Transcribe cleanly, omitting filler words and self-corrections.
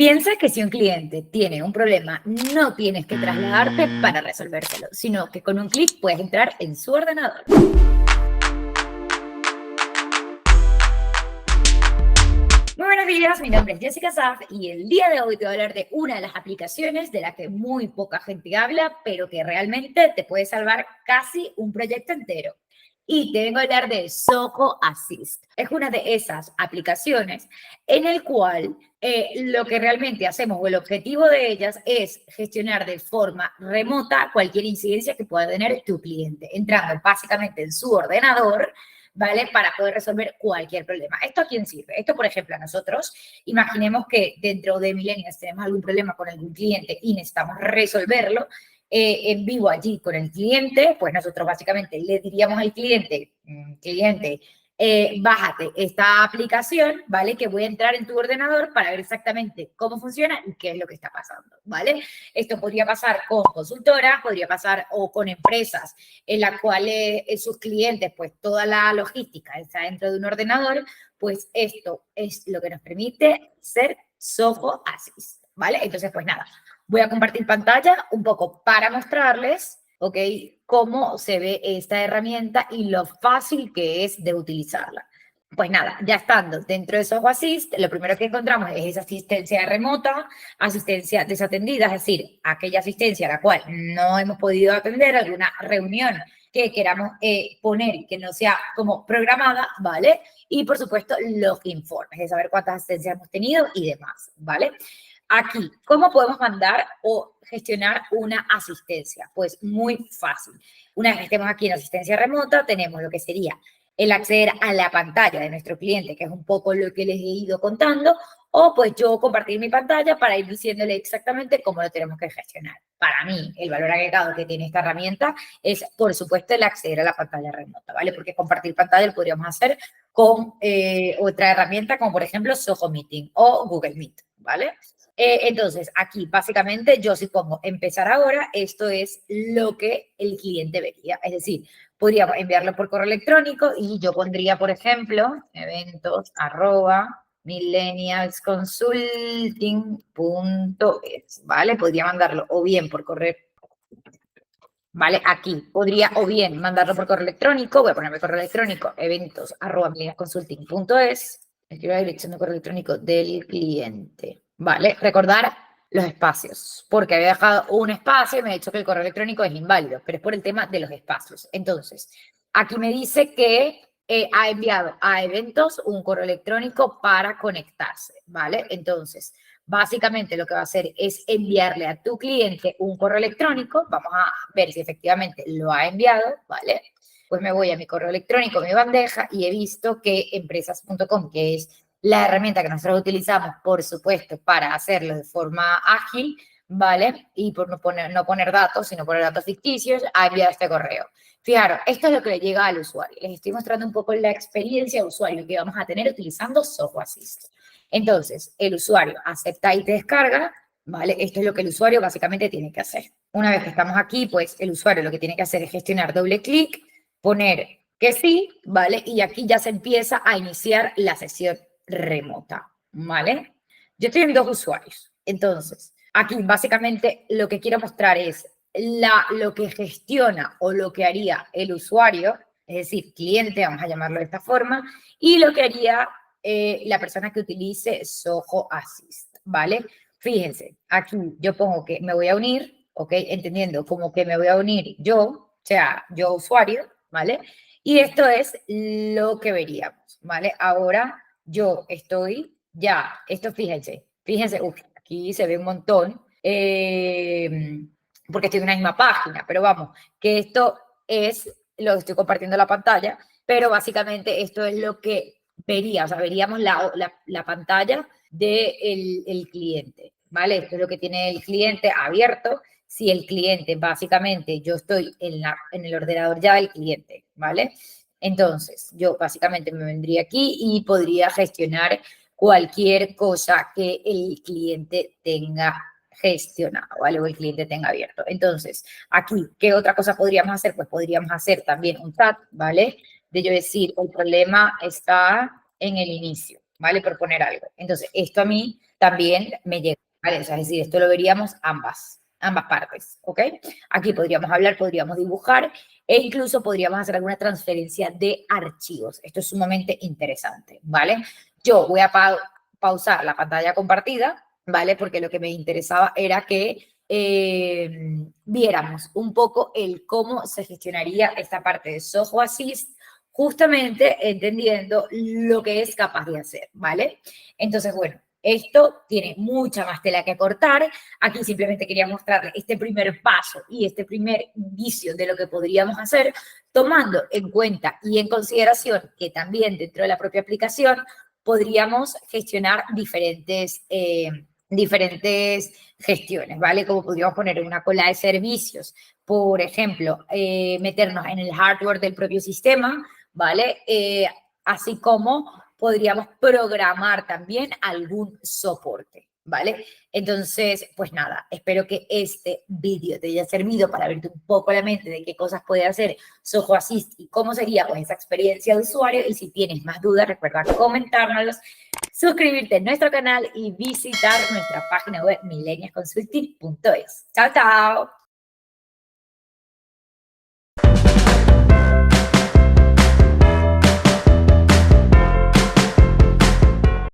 Piensa que si un cliente tiene un problema, no tienes que trasladarte para resolvérselo, sino que con un clic puedes entrar en su ordenador. Muy buenos días, mi nombre es Jessica Saf y el día de hoy te voy a hablar de una de las aplicaciones de la que muy poca gente habla, pero que realmente te puede salvar casi un proyecto entero. Y te vengo a hablar de Zoho Assist. Es una de esas aplicaciones en el cual lo que realmente hacemos o el objetivo de ellas es gestionar de forma remota cualquier incidencia que pueda tener tu cliente, entrando básicamente en su ordenador, ¿vale? Para poder resolver cualquier problema. ¿Esto a quién sirve? Esto, por ejemplo, a nosotros. Imaginemos que dentro de Millennials tenemos algún problema con algún cliente y necesitamos resolverlo en vivo allí con el cliente, pues nosotros básicamente le diríamos al cliente, bájate esta aplicación, ¿vale? Que voy a entrar en tu ordenador para ver exactamente cómo funciona y qué es lo que está pasando, ¿vale? Esto podría pasar con consultoras, podría pasar o con empresas en las cuales sus clientes, pues toda la logística está dentro de un ordenador, pues esto es lo que nos permite ser Zoho Assist, ¿vale? Entonces, pues nada, voy a compartir pantalla un poco para mostrarles, ¿ok? Cómo se ve esta herramienta y lo fácil que es de utilizarla. Pues nada, ya estando dentro de Zoho Assist, lo primero que encontramos es esa asistencia remota, asistencia desatendida, es decir, aquella asistencia a la cual no hemos podido atender, alguna reunión que queramos poner que no sea como programada, ¿vale? Y por supuesto los informes de saber cuántas asistencias hemos tenido y demás, ¿vale? Aquí, ¿cómo podemos mandar o gestionar una asistencia? Pues muy fácil. Una vez que estemos aquí en asistencia remota, tenemos lo que sería el acceder a la pantalla de nuestro cliente, que es un poco lo que les he ido contando, o pues yo compartir mi pantalla para ir diciéndole exactamente cómo lo tenemos que gestionar. Para mí, el valor agregado que tiene esta herramienta es, por supuesto, el acceder a la pantalla remota, ¿vale? Porque compartir pantalla lo podríamos hacer con otra herramienta, como por ejemplo Zoho Meeting o Google Meet, ¿vale? Entonces, aquí básicamente yo si pongo empezar ahora, esto es lo que el cliente vería. Es decir, podríamos enviarlo por correo electrónico y yo pondría, por ejemplo, eventos@millennialsconsulting.es, ¿vale? Podría mandarlo o bien por correo, ¿vale? Aquí podría o bien mandarlo por correo electrónico, voy a ponerme correo electrónico, eventos@millennialsconsulting.es, escribo la dirección de correo electrónico del cliente. Vale, recordar los espacios, porque había dejado un espacio y me ha dicho que el correo electrónico es inválido, pero es por el tema de los espacios. Entonces, aquí me dice que ha enviado a eventos un correo electrónico para conectarse, ¿vale? Entonces, básicamente lo que va a hacer es enviarle a tu cliente un correo electrónico, vamos a ver si efectivamente lo ha enviado, ¿vale? Pues me voy a mi correo electrónico, mi bandeja, y he visto que empresas.com, que es la herramienta que nosotros utilizamos, por supuesto, para hacerlo de forma ágil, ¿vale? Y por no poner datos, sino poner datos ficticios, ha enviado este correo. Fijaros, esto es lo que le llega al usuario. Les estoy mostrando un poco la experiencia de usuario que vamos a tener utilizando Zoho Assist. Entonces, el usuario acepta y te descarga, ¿vale? Esto es lo que el usuario básicamente tiene que hacer. Una vez que estamos aquí, pues el usuario lo que tiene que hacer es gestionar doble clic, poner que sí, ¿vale? Y aquí ya se empieza a iniciar la sesión remota, ¿vale? Yo estoy en dos usuarios. Entonces, aquí básicamente lo que quiero mostrar es lo que gestiona o lo que haría el usuario, es decir, cliente, vamos a llamarlo de esta forma, y lo que haría la persona que utilice Zoho Assist, ¿vale? Fíjense, aquí yo pongo que me voy a unir, ¿ok? Entendiendo como que me voy a unir yo, o sea, yo usuario, ¿vale? Y esto es lo que veríamos, ¿vale? Ahora yo estoy ya, esto fíjense, aquí se ve un montón, porque estoy en una misma página, pero vamos, que esto es, lo estoy compartiendo la pantalla, pero básicamente esto es lo que vería, o sea, veríamos la pantalla del el cliente, ¿vale? Esto es lo que tiene el cliente abierto. Si el cliente, básicamente, yo estoy en el ordenador ya del cliente, ¿vale? Entonces, yo básicamente me vendría aquí y podría gestionar cualquier cosa que el cliente tenga gestionado, ¿vale? O el cliente tenga abierto. Entonces, aquí, ¿qué otra cosa podríamos hacer? Pues podríamos hacer también un chat, ¿vale? De yo decir, el problema está en el inicio, ¿vale? Por poner algo. Entonces, esto a mí también me llega, ¿vale? O sea, es decir, esto lo veríamos ambas partes, ¿ok? Aquí podríamos hablar, podríamos dibujar e incluso podríamos hacer alguna transferencia de archivos. Esto es sumamente interesante, ¿vale? Yo voy a pausar la pantalla compartida, ¿vale? Porque lo que me interesaba era que viéramos un poco el cómo se gestionaría esta parte de Zoho Assist, justamente entendiendo lo que es capaz de hacer, ¿vale? Entonces, bueno, esto tiene mucha más tela que cortar. Aquí simplemente quería mostrarles este primer paso y este primer indicio de lo que podríamos hacer, tomando en cuenta y en consideración que también dentro de la propia aplicación podríamos gestionar diferentes gestiones, ¿vale? Como podríamos poner una cola de servicios, por ejemplo, meternos en el hardware del propio sistema, ¿vale? Así como podríamos programar también algún soporte, ¿vale? Entonces, pues nada, espero que este vídeo te haya servido para abrirte un poco la mente de qué cosas puede hacer Zoho Assist y cómo sería pues esa experiencia de usuario. Y si tienes más dudas, recuerda comentárnoslos, suscribirte a nuestro canal y visitar nuestra página web millennialsconsulting.es. ¡Chao, chao!